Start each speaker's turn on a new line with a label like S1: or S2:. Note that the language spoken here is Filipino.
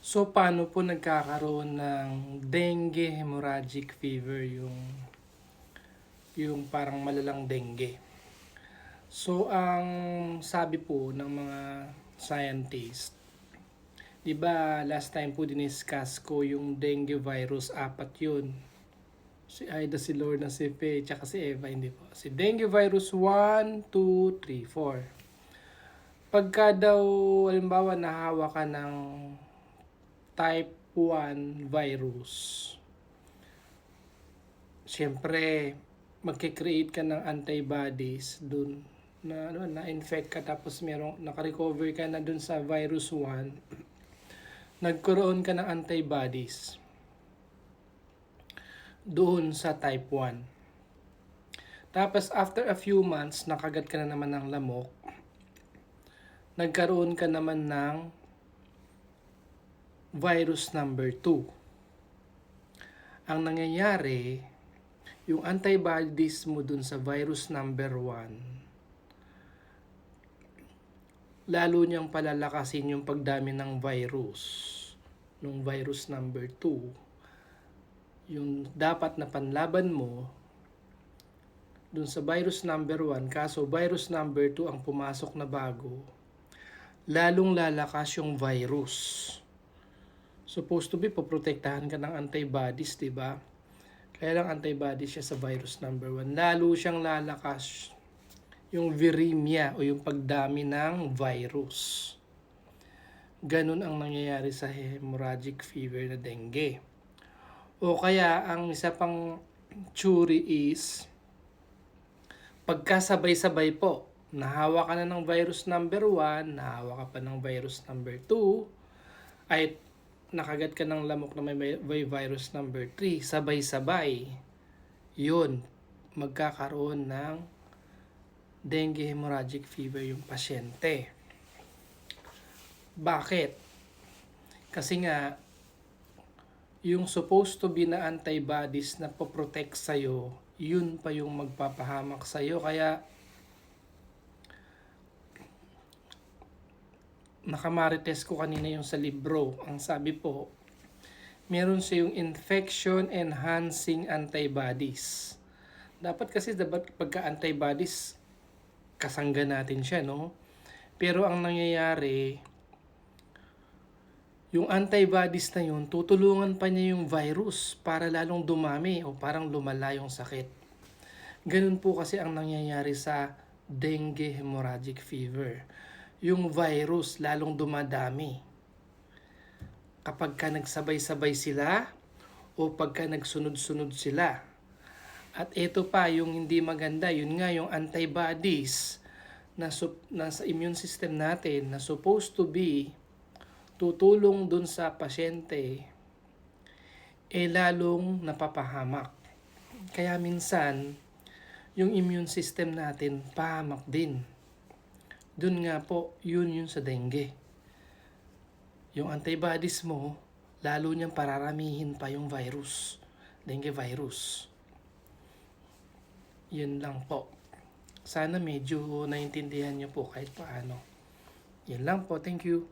S1: So, paano po nagkakaroon ng dengue hemorrhagic fever, yung parang malalang dengue? So, ang sabi po ng mga scientist, di ba last time po diniscuss ko yung dengue virus, apat yun. Si Ida, si Lorna, si Faye, tsaka si Eva, hindi po. Si dengue virus 1, 2, 3, 4. Pagka daw, halimbawa, nahawa ka ng type 1 virus, siyempre, magkikreate ka ng antibodies dun na-infect ka tapos naka-recover ka na dun sa virus 1, nagkaroon ka ng antibodies doon sa type 1. Tapos after a few months, nakagat ka na naman ng lamok, nagkaroon ka naman ng virus number 2. Ang nangyayari, yung antibodies mo dun sa virus number 1, lalo niyang palalakasin yung pagdami ng virus nung virus number 2. Yung dapat na panlaban mo dun sa virus number 1, kaso virus number 2 ang pumasok na bago, lalong lalakas yung virus. Supposed to be, poprotektahan ka ng antibodies, diba? Kaya lang antibodies siya sa virus number 1. Lalo siyang lalakas yung viremia o yung pagdami ng virus. Ganun ang nangyayari sa hemorrhagic fever na dengue. O kaya, ang isa pang theory is, pagkasabay-sabay po, nahawa ka na ng virus number 1, nahawa ka pa ng virus number 2, ay nakagat ka ng lamok na may virus number 3, sabay-sabay, yun, magkakaroon ng dengue hemorrhagic fever yung pasyente. Bakit? Kasi nga, yung supposed to be na antibodies na poprotect sa'yo, yun pa yung magpapahamak sa'yo. Kaya, nakamarites ko kanina yung sa libro. Ang sabi po, meron siyang infection enhancing antibodies. Dapat kasi pagka antibodies, kasangga natin siya, no? Pero ang nangyayari, yung antibodies na yun, tutulungan pa niya yung virus para lalong dumami o parang lumala yung sakit. Ganun po kasi ang nangyayari sa dengue hemorrhagic fever. Yung virus lalong dumadami kapag ka nagsabay-sabay sila o pagka nagsunod-sunod sila. At ito pa yung hindi maganda, yun nga yung antibodies na sa immune system natin na supposed to be tutulong dun sa pasyente, lalong napapahamak. Kaya minsan, yung immune system natin pahamak din. Dun nga po, yun sa dengue. Yung antibodies mo, lalo niyang pararamihin pa yung virus. Dengue virus. Yun lang po. Sana medyo naintindihan niyo po kahit paano. Yun lang po. Thank you.